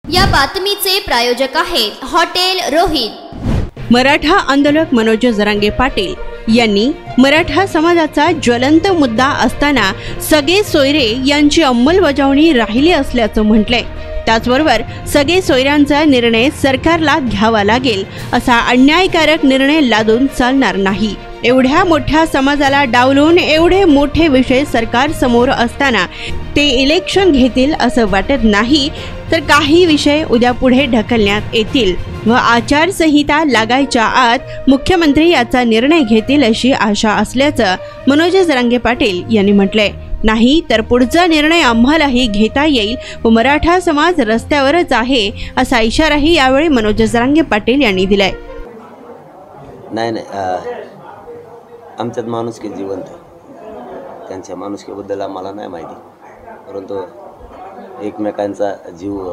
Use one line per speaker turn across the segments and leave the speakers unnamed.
या बातमीचे प्रायोजक आहेत हॉटेल रोहित।
मराठा आंदोलक मनोज जरांगे पाटील यांनी मराठा समाजाचा ज्वलंत मुद्दा असताना सगळे सोयरे यांची अंमलबजावणी राहिली असल्याचं म्हटलंय। त्याचबरोबर सगळे सोयऱ्यांचा निर्णय सरकारला घ्यावा लागेल, असा अन्यायकारक निर्णय लादून चालणार नाही। एवढ्या मोठ्या समाजाला डावलून एवढे मोठे विषय सरकार समोर असताना ते इलेक्शन घेतील असं वाटत नाही, तर काही विषय उद्या पुढे ढकलण्यात येतील व आचारसंहिता लागायच्या आत मुख्यमंत्री याचा निर्णय घेतील अशी आशा असल्याचं मनोज जरांगे पाटील यांनी म्हटलंय। नाही तर पुढचा निर्णय आम्हालाही घेता येईल व मराठा समाज रस्त्यावरच आहे, असा इशाराही यावेळी मनोज जरांगे पाटील यांनी दिलाय।
नाही आमच्यात माणुसकी जिवंत आहे, त्यांच्या माणुसकीबद्दल आम्हाला नाही माहिती, परंतु एकमेकांचा जीव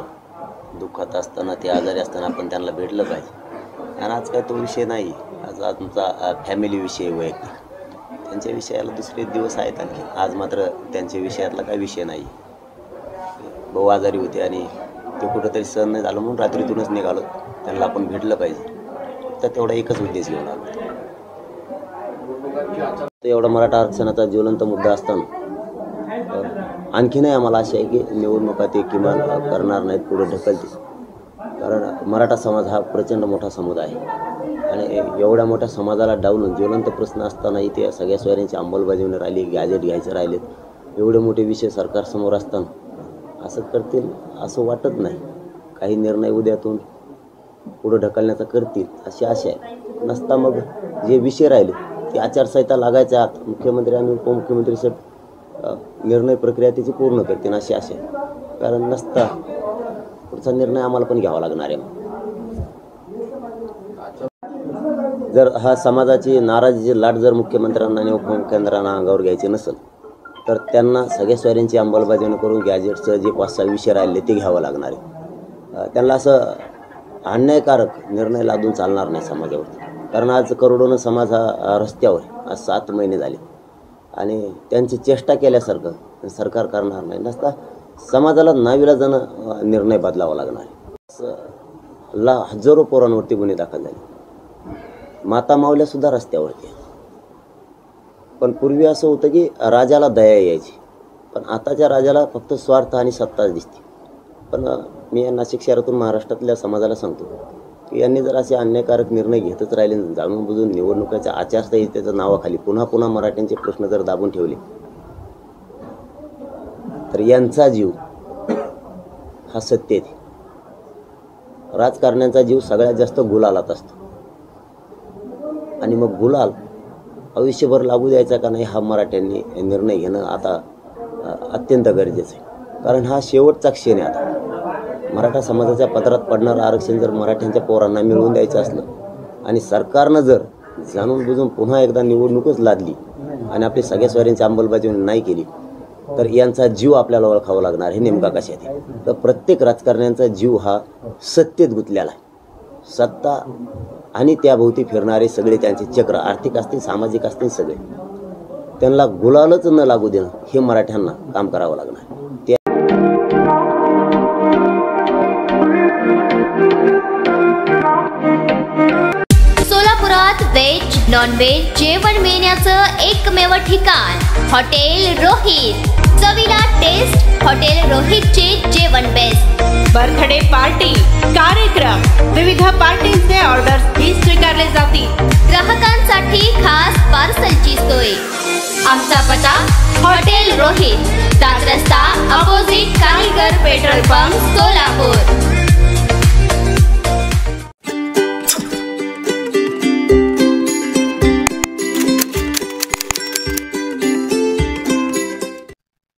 दुःखात असताना ते आजारी असताना आपण त्यांना भेटलं पाहिजे। आणि आज काय तो विषय नाही, आज आमचा फॅमिली विषय वैयक्तिक, त्यांच्या विषयाला दुसरे दिवस आहेत आणखी। आज मात्र त्यांच्या विषयातला काही विषय नाही। भाऊ आजारी होते आणि ते कुठंतरी सहन नाही झालं म्हणून रात्रीतूनच निघालो, त्यांना आपण भेटलं पाहिजे, तर तेवढा एकच उद्देश घेऊन आलो। तर एवढा मराठा आरक्षणाचा ज्वलंत मुद्दा असताना आणखीनही आम्हाला अशी आहे की निवडणुका ते किमान करणार नाहीत, पुढे ढकलतील। कारण मराठा समाज हा प्रचंड मोठा समुदाय आहे आणि एवढ्या मोठ्या समाजाला डावलून ज्वलंत प्रश्न असताना इथे सगळ्या सोयऱ्यांची अंमलबजावणी राहिली, गॅजेट घ्यायचे राहिलेत, एवढे मोठे विषय सरकारसमोर असताना असं करतील असं वाटत नाही। काही निर्णय उद्यातून पुढे ढकलण्याचा करतील अशी आशा आहे। नसता मग जे विषय राहिले ते आचारसंहिता लागायच्या आत मुख्यमंत्री आणि उपमुख्यमंत्री साहेब निर्णय प्रक्रिया त्याची पूर्ण करतील अशी आशा आहे। कारण नसता पुढचा निर्णय आम्हाला पण घ्यावा लागणार आहे। जर हा समाजाची नाराजीची लाट जर मुख्यमंत्र्यांना आणि उपमुख्यमंत्र्यांना अंगावर घ्यायची नसेल, तर त्यांना सगळ्या सोयऱ्यांची अंमलबजावणी करून गॅजेटचं जे 5-6 विषय राहिले ते घ्यावं लागणार आहे। त्यांना असं अन्यायकारक निर्णय लादून चालणार नाही समाजावरती। कारण आज करोडोनं समाज हा रस्त्यावर आहे, आज 7 महिने झाले आणि त्यांची चेष्टा केल्यासारखं सरकार करणार नाही। नसता समाजाला नाविलाजानं निर्णय बदलावा लागणार आहे। हजारो पोरांवरती गुन्हे दाखल झाले, माता मावल्यासुद्धा रस्त्यावरती। पण पूर्वी असं होतं की राजाला दया यायची, पण आताच्या राजाला फक्त स्वार्थ आणि सत्ताच दिसते। पण मी या नाशिक शहरातून महाराष्ट्रातल्या समाजाला सांगतो की यांनी जर असे अन्यायकारक निर्णय घेतच राहिले, जाणून बुजून निवडणुकीच्या आचारसंहितेच्या नावाखाली पुन्हा मराठ्यांचे प्रश्न जर दाबून ठेवले, तर यांचा जीव हा सत्य आहे। राजकारण्यांचा जीव सगळ्यात जास्त गुलालात असतो आणि मग गुलाल आयुष्यभर लागू द्यायचा का नाही हा मराठ्यांनी निर्णय घेणं आता अत्यंत गरजेचं आहे। कारण हा शेवटचा क्षण आहे। आता मराठा समाजाच्या पदरात पडणारं आरक्षण जर मराठ्यांच्या पोरांना मिळवून द्यायचं असलं आणि सरकारनं जर जाणून बुजून पुन्हा एकदा निवडणूकच लादली आणि आपली सगळ्या सोयऱ्यांची अंमलबजावणी नाही केली, तर यांचा जीव आपल्याला ओळखावा लागणार हे नेमका कशात आहे। तर प्रत्येक राजकारण्यांचा जीव हा सत्तेत गुंतलेला आहे। सत्ता आणि त्याभोवती फिरणारे सगळे त्यांचे चक्र, आर्थिक असतील, सामाजिक असतील, सगळे त्यांना गुलालच न लागू देणं हे मराठ्यांना काम करावं लागणार।
सोलापुरात व्हेज नॉन व्हेज जेवण मिळण्याचं एकमेव ठिकाण हॉटेल रोहित। चवीला टेस्ट, हॉटेल रोहितचे जेवण बेस्ट।
बर्थडे पार्टी, कार्यक्रम, विविध पार्टींचे ऑर्डर्स ही स्वीकारले जातील।
ग्राहकांसाठी खास पार्सलची सोय। आमचा पत्ता हॉटेल रोहित, 7 रस्ता अपोजिट कारीगर पेट्रोल पंप, सोलापूर।